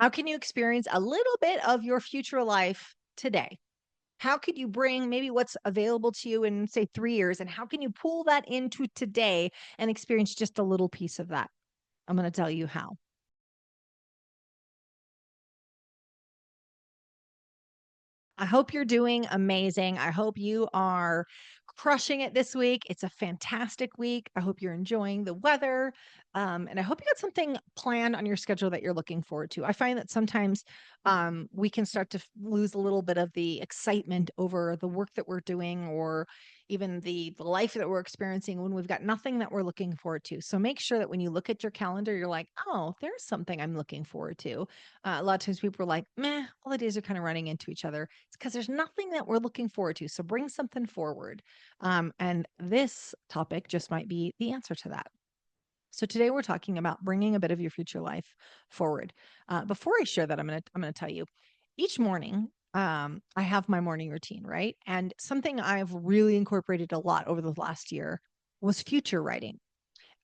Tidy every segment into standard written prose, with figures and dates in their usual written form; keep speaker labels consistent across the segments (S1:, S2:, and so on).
S1: How can you experience a little bit of your future life today? How could you bring maybe what's available to you in, say, 3 years, and how can you pull that into today and experience just a little piece of that? I'm gonna tell you how. I hope you're doing amazing. I hope you are crushing it this week. It's a fantastic week. I hope you're enjoying the weather. And I hope you got something planned on your schedule that you're looking forward to. I find that sometimes we can start to lose a little bit of the excitement over the work that we're doing or even the life that we're experiencing when we've got nothing that we're looking forward to. So make sure that when you look at your calendar, you're like, oh, there's something I'm looking forward to. A lot of times people are like, meh, all the days are kind of running into each other. It's because there's nothing that we're looking forward to. So bring something forward. And this topic just might be the answer to that. So today we're talking about bringing a bit of your future life forward. Before I share that, I'm gonna tell you, each morning I have my morning routine, right? And something I've really incorporated a lot over the last year was future writing.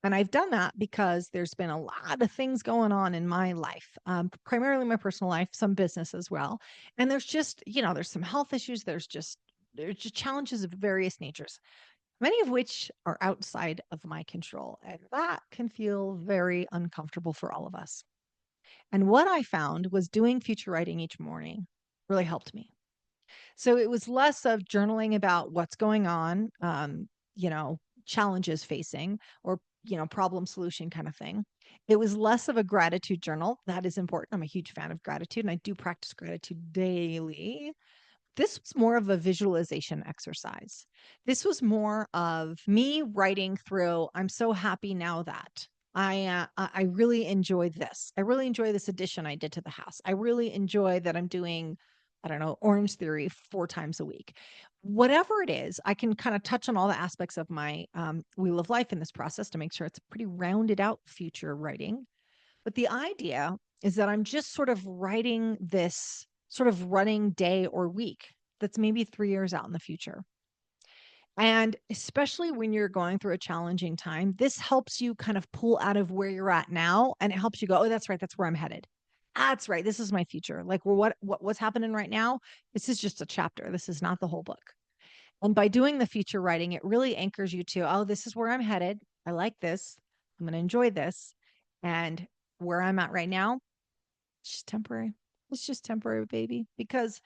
S1: And I've done that because there's been a lot of things going on in my life, primarily my personal life, some business as well. And there's just, there's some health issues. There's just challenges of various natures, many of which are outside of my control. And that can feel very uncomfortable for all of us. And what I found was doing future writing each morning really helped me. So it was less of journaling about what's going on, challenges facing or, problem solution kind of thing. It was less of a gratitude journal. That is important. I'm a huge fan of gratitude and I do practice gratitude daily. This was more of a visualization exercise. This was more of me writing through, I'm so happy now that I really enjoy this. I really enjoy this addition I did to the house. I really enjoy that I'm doing, I don't know, Orange Theory 4 times a week. Whatever it is, I can kind of touch on all the aspects of my wheel of life in this process to make sure it's pretty rounded out future writing. But the idea is that I'm just sort of writing this sort of running day or week that's maybe 3 years out in the future. And especially when you're going through a challenging time, this helps you kind of pull out of where you're at now and it helps you go, "Oh, that's right, that's where I'm headed. That's right, this is my future. Like, well, what's happening right now? This is just a chapter. This is not the whole book." And by doing the future writing, it really anchors you to, "Oh, this is where I'm headed. I like this. I'm going to enjoy this." And where I'm at right now, it's just temporary. It's just temporary, baby, because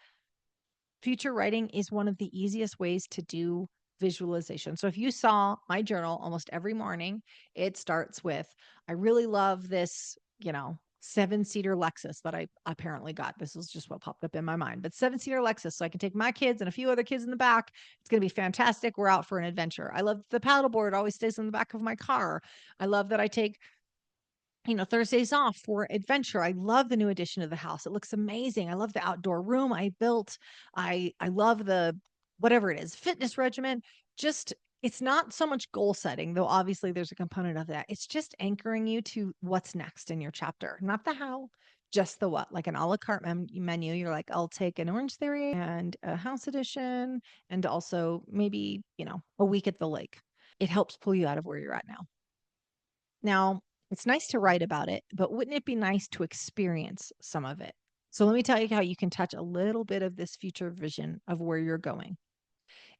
S1: future writing is one of the easiest ways to do visualization. So if you saw my journal almost every morning, it starts with, I really love this, 7-seater Lexus that I apparently got. This is just what popped up in my mind, but 7-seater Lexus. So I can take my kids and a few other kids in the back. It's going to be fantastic. We're out for an adventure. I love the paddleboard always stays in the back of my car. I love that I take Thursdays off for adventure. I love the new addition to the house. It looks amazing. I love the outdoor room I built. I love the whatever it is, fitness regimen. Just it's not so much goal setting, though obviously there's a component of that. It's just anchoring you to what's next in your chapter, not the how, just the what, like an a la carte menu. You're like, I'll take an Orange Theory and a house edition, and also maybe, a week at the lake. It helps pull you out of where you're at now. Now, it's nice to write about it, but wouldn't it be nice to experience some of it? So let me tell you how you can touch a little bit of this future vision of where you're going.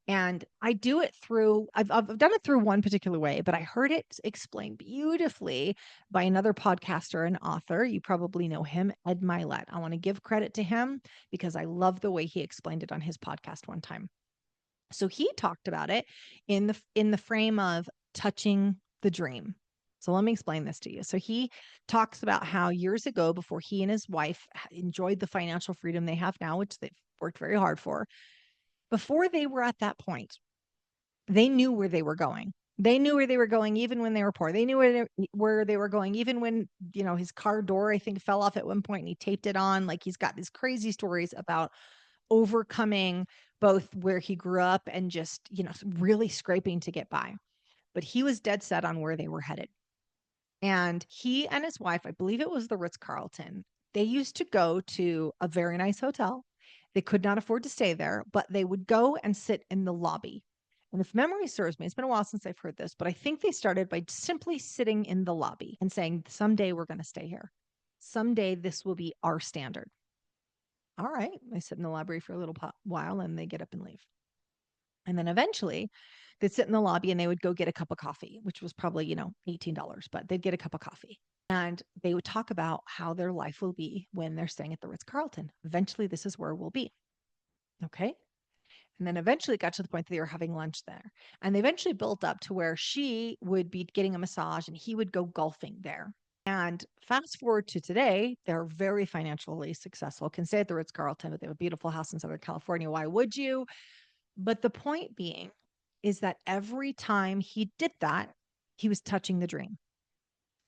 S1: And I do it through, I've done it through one particular way, but I heard it explained beautifully by another podcaster and author. You probably know him, Ed Mylett. I want to give credit to him because I love the way he explained it on his podcast one time. So he talked about it in the frame of touching the dream. So let me explain this to you. So he talks about how years ago, before he and his wife enjoyed the financial freedom they have now, which they've worked very hard for, before they were at that point, they knew where they were going. They knew where they were going even when they were poor. They knew where they were going even when, his car door, I think, fell off at one point and he taped it on. Like he's got these crazy stories about overcoming both where he grew up and just, really scraping to get by. But he was dead set on where they were headed. And he and his wife, I believe it was the Ritz-Carlton, they used to go to a very nice hotel. They could not afford to stay there, but they would go and sit in the lobby. And if memory serves me, it's been a while since I've heard this, but I think they started by simply sitting in the lobby and saying, someday we're going to stay here. Someday this will be our standard. All right. They sit in the library for a little while and they get up and leave. And then eventually they'd sit in the lobby and they would go get a cup of coffee, which was probably, $18, but they'd get a cup of coffee. And they would talk about how their life will be when they're staying at the Ritz-Carlton. Eventually, this is where we'll be. Okay. And then eventually it got to the point that they were having lunch there. And they eventually built up to where she would be getting a massage and he would go golfing there. And fast forward to today, they're very financially successful, can stay at the Ritz-Carlton, but they have a beautiful house in Southern California. Why would you? But the point being is that every time he did that, he was touching the dream.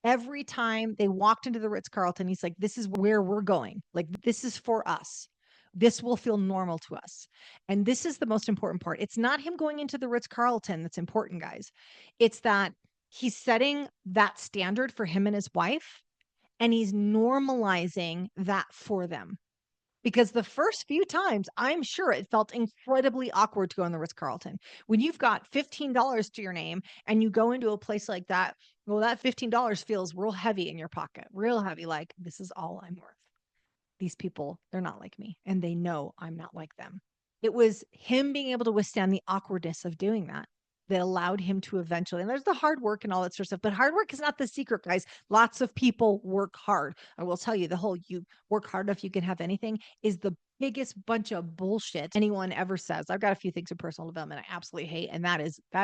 S1: Every time they walked into the Ritz-Carlton, he's like, this is where we're going. Like, this is for us. This will feel normal to us. And this is the most important part. It's not him going into the Ritz-Carlton that's important, guys. It's that he's setting that standard for him and his wife, and he's normalizing that for them. Because the first few times, I'm sure it felt incredibly awkward to go in the Ritz-Carlton. When you've got $15 to your name and you go into a place like that, well, that $15 feels real heavy in your pocket, real heavy. Like, this is all I'm worth. These people, they're not like me, and they know I'm not like them. It was him being able to withstand the awkwardness of doing that that allowed him to eventually, and there's the hard work and all that sort of stuff, but hard work is not the secret, guys. Lots of people work hard. I will tell you, the whole you work hard if you can have anything is the biggest bunch of bullshit anyone ever says. I've got a few things in personal development I absolutely hate, and that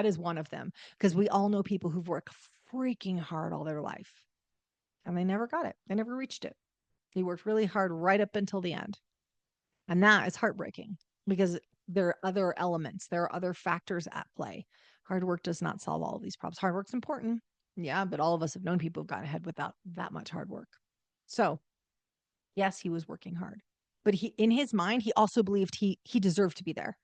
S1: is one of them, because we all know people who've worked freaking hard all their life and they never got it. They never reached it. He worked really hard right up until the end. And that is heartbreaking because there are other elements, there are other factors at play. Hard work does not solve all of these problems. Hard work's important. Yeah, but all of us have known people who've gotten ahead without that much hard work. So, yes, he was working hard. But he, in his mind, he also believed he deserved to be there.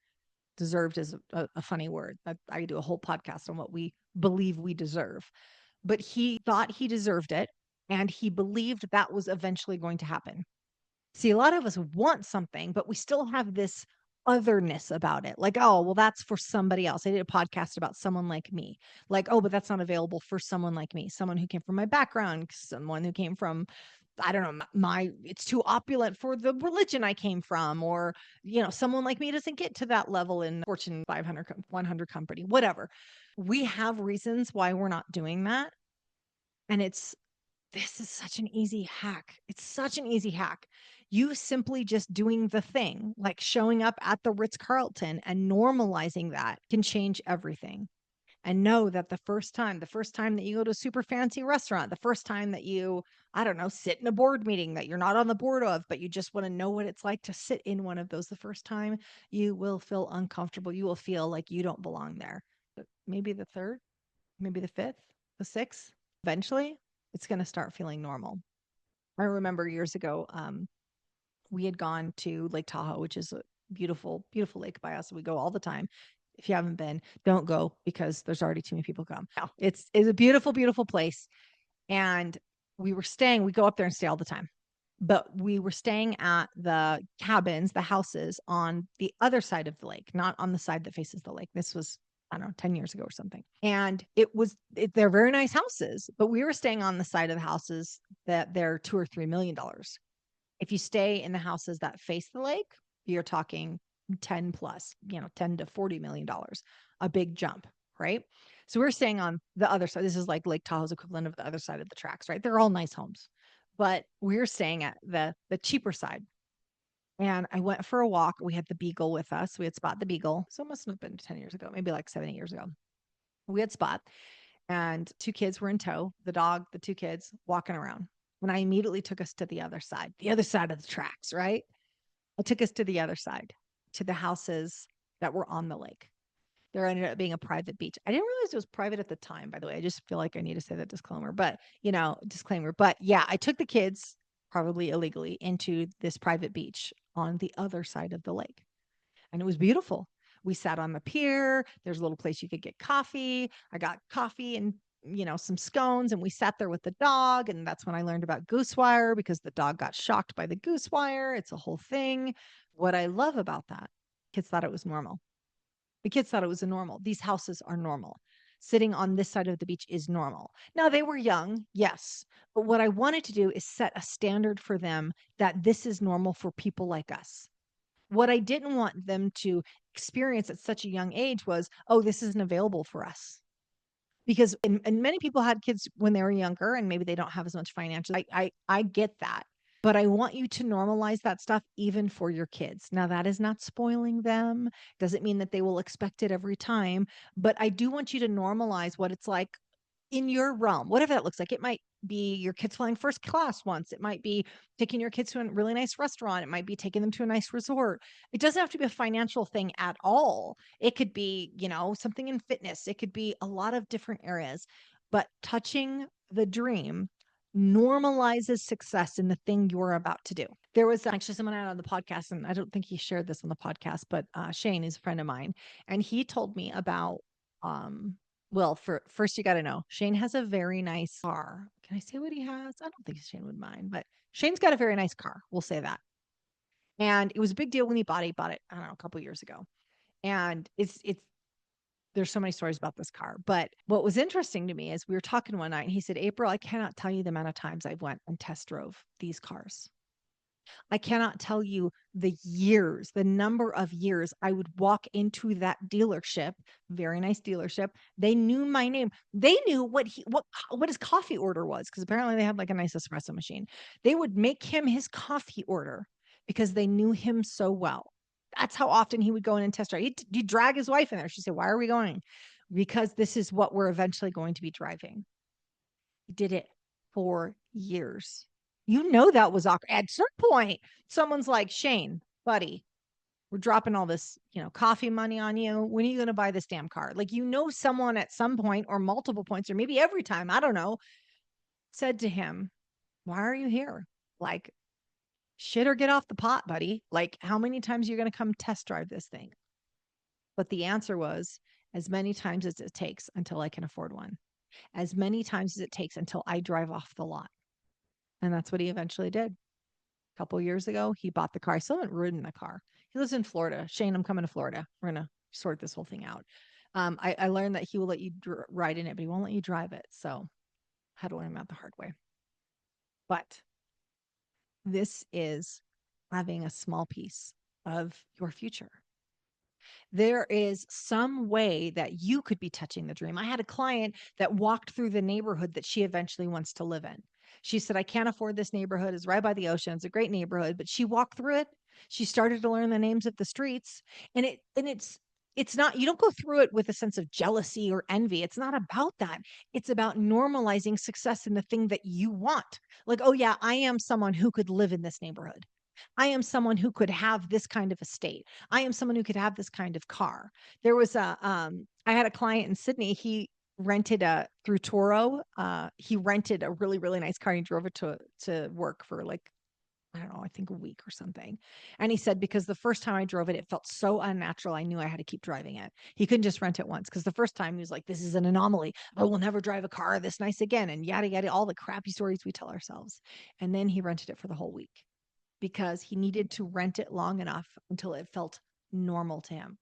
S1: Deserved is a funny word. I do a whole podcast on what we believe we deserve. But he thought he deserved it, and he believed that was eventually going to happen. See, a lot of us want something, but we still have this otherness about it. Like, oh, well, that's for somebody else. I did a podcast about someone like me. Like, oh, but that's not available for someone like me, someone who came from my background, someone who came from, I don't know, it's too opulent for the religion I came from, or, someone like me doesn't get to that level in Fortune 500, 100 company, whatever. We have reasons why we're not doing that. And this is such an easy hack. It's such an easy hack. You simply just doing the thing, like showing up at the Ritz-Carlton and normalizing that can change everything. And know that the first time that you go to a super fancy restaurant, the first time that you, I don't know, sit in a board meeting that you're not on the board of, but you just want to know what it's like to sit in one of those the first time, you will feel uncomfortable. You will feel like you don't belong there. But maybe the third, maybe the fifth, the sixth, eventually it's going to start feeling normal. I remember years ago, we had gone to Lake Tahoe, which is a beautiful, beautiful lake by us. We go all the time. If you haven't been, don't go because there's already too many people come. No, it's a beautiful, beautiful place. And we go up there and stay all the time. But we were staying at the cabins, the houses on the other side of the lake, not on the side that faces the lake. This was, I don't know, 10 years ago or something. And they're very nice houses, but we were staying on the side of the houses that they're $2 or $3 million. If you stay in the houses that face the lake, you're talking 10 plus, $10 to $40 million, a big jump, right? So we're staying on the other side. This is like Lake Tahoe's equivalent of the other side of the tracks, right? They're all nice homes, but we're staying at the cheaper side. And I went for a walk. We had the Beagle with us. We had Spot the Beagle. So it must have been 10 years ago, maybe like 7, 8 years ago. We had Spot and 2 kids were in tow, the dog, the 2 kids walking around. When I immediately took us to the other side of the tracks, right? I took us to the other side, to the houses that were on the lake. There ended up being a private beach. I didn't realize it was private at the time, by the way. I just feel like I need to say that disclaimer, but disclaimer. But yeah, I took the kids probably illegally into this private beach on the other side of the lake. And it was beautiful. We sat on the pier. There's a little place you could get coffee. I got coffee and some scones, and we sat there with the dog. And that's when I learned about goose wire, because the dog got shocked by the goose wire. It's a whole thing. What I love about that, kids thought it was normal. The kids thought it was a normal. These houses are normal. sitting on this side of the beach is normal. Now, they were young, yes, but what I wanted to do is set a standard for them that this is normal for people like us. What I didn't want them to experience at such a young age was, oh, this isn't available for us. Because and many people had kids when they were younger and maybe they don't have as much financial. I get that. But I want you to normalize that stuff even for your kids. Now, that is not spoiling them. Doesn't mean that they will expect it every time. But I do want you to normalize what it's like in your realm, whatever that looks like. It might be your kids flying first class once. It might be taking your kids to a really nice restaurant. It might be taking them to a nice resort. It doesn't have to be a financial thing at all. It could be, something in fitness. It could be a lot of different areas. But touching the dream normalizes success in the thing you're about to do. There was actually someone out on the podcast, and I don't think he shared this on the podcast, but Shane is a friend of mine, and he told me about um well, first you got to know Shane has a very nice car. Can I say what he has? I don't think Shane would mind, but Shane's got a very nice car. We'll say that. And it was a big deal when he bought it. He bought it, I don't know, a couple years ago. And it's there's so many stories about this car. But what was interesting to me is we were talking one night and he said, April, I cannot tell you the amount of times I went and test drove these cars. I cannot tell you the number of years I would walk into that dealership, very nice dealership. They knew my name. They knew what his coffee order was, because apparently they had like a nice espresso machine. They would make him his coffee order because they knew him so well. That's how often he would go in and test drive. He'd drag his wife in there. She'd say, "Why are we going?" Because this is what we're eventually going to be driving. He did it for years. That was awkward. At some point, someone's like, Shane, buddy, we're dropping all this, coffee money on you. When are you going to buy this damn car? Like, someone at some point or multiple points, or maybe every time, I don't know, said to him, why are you here? Like, shit or get off the pot, buddy. Like, how many times are you going to come test drive this thing? But the answer was as many times as it takes until I can afford one, as many times as it takes until I drive off the lot. And that's what he eventually did. A couple years ago, he bought the car. I still haven't ridden the car. He lives in Florida. Shane, I'm coming to Florida. We're going to sort this whole thing out. I learned that he will let you ride in it, but he won't let you drive it. So I had to learn that the hard way. But this is having a small piece of your future. There is some way that you could be touching the dream. I had a client that walked through the neighborhood that she eventually wants to live in. She said, I can't afford this neighborhood. It's right by the ocean. It's a great neighborhood, but she walked through it. She started to learn the names of the streets, and it's not, you don't go through it with a sense of jealousy or envy. It's not about that. It's about normalizing success in the thing that you want. Like, oh yeah, I am someone who could live in this neighborhood. I am someone who could have this kind of estate. I am someone who could have this kind of car. There was I had a client in Sydney. He rented through Turo. He rented a really, really nice car. And he drove it to work for like, I don't know, I think a week or something. And he said, because the first time I drove it, it felt so unnatural. I knew I had to keep driving it. He couldn't just rent it once, because the first time he was like, this is an anomaly. I will never drive a car this nice again. And yada, yada, all the crappy stories we tell ourselves. And then he rented it for the whole week, because he needed to rent it long enough until it felt normal to him.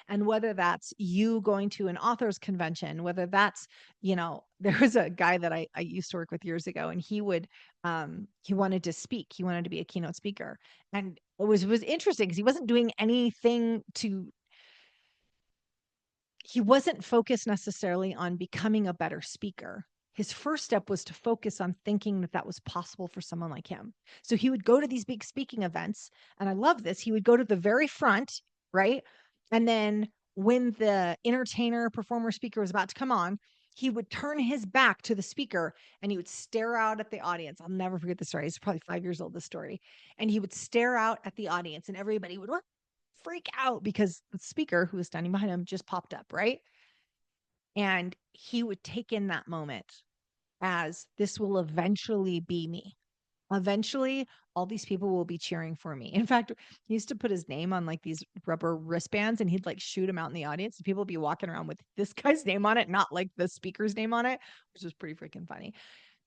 S1: And whether that's you going to an author's convention, whether that's, there was a guy that I used to work with years ago, and he wanted to speak. He wanted to be a keynote speaker. And it was interesting because he wasn't doing anything he wasn't focused necessarily on becoming a better speaker. His first step was to focus on thinking that that was possible for someone like him. So he would go to these big speaking events, and I love this. He would go to the very front, right? And then when the entertainer, performer, speaker was about to come on, he would turn his back to the speaker and he would stare out at the audience. I'll never forget the story. It's probably 5 years old, this story. And he would stare out at the audience, and everybody would freak out because the speaker who was standing behind him just popped up, right? And he would take in that moment as, this will eventually be me. Eventually, all these people will be cheering for me. In fact, he used to put his name on like these rubber wristbands, and he'd like shoot them out in the audience, and people would be walking around with this guy's name on it, not like the speaker's name on it, which was pretty freaking funny.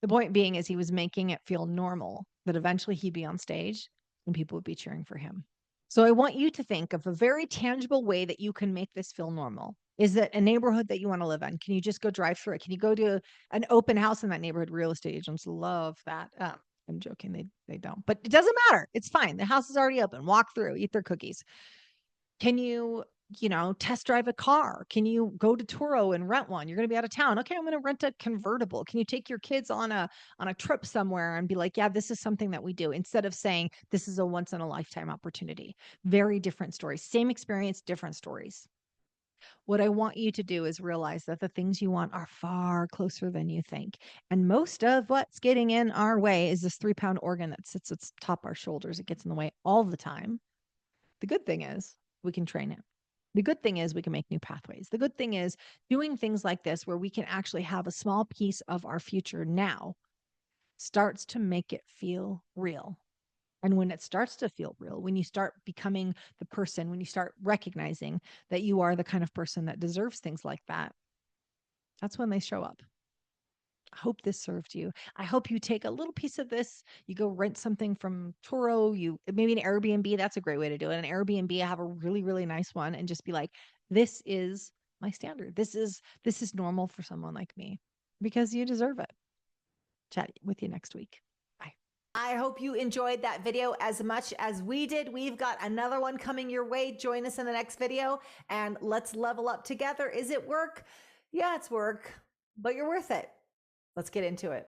S1: The point being is he was making it feel normal that eventually he'd be on stage and people would be cheering for him. So I want you to think of a very tangible way that you can make this feel normal. Is it a neighborhood that you want to live in? Can you just go drive through it? Can you go to an open house in that neighborhood? Real estate agents love that. I'm joking. They don't, but it doesn't matter. It's fine. The house is already open. Walk through, eat their cookies. Can you, test drive a car? Can you go to Turo and rent one? You're going to be out of town. Okay, I'm going to rent a convertible. Can you take your kids on a trip somewhere and be like, yeah, this is something that we do, instead of saying this is a once in a lifetime opportunity? Very different stories. Same experience, different stories. What I want you to do is realize that the things you want are far closer than you think. And most of what's getting in our way is this 3-pound organ that sits atop our shoulders. It gets in the way all the time. The good thing is we can train it. The good thing is we can make new pathways. The good thing is doing things like this, where we can actually have a small piece of our future now, starts to make it feel real. And when it starts to feel real, when you start becoming the person, when you start recognizing that you are the kind of person that deserves things like that, that's when they show up. I hope this served you. I hope you take a little piece of this. You go rent something from Turo, maybe an Airbnb. That's a great way to do it. An Airbnb, have a really, really nice one, and just be like, this is my standard. This is normal for someone like me, because you deserve it. Chat with you next week. Bye. I hope you enjoyed that video as much as we did. We've got another one coming your way. Join us in the next video and let's level up together. Is it work? Yeah, it's work, but you're worth it. Let's get into it.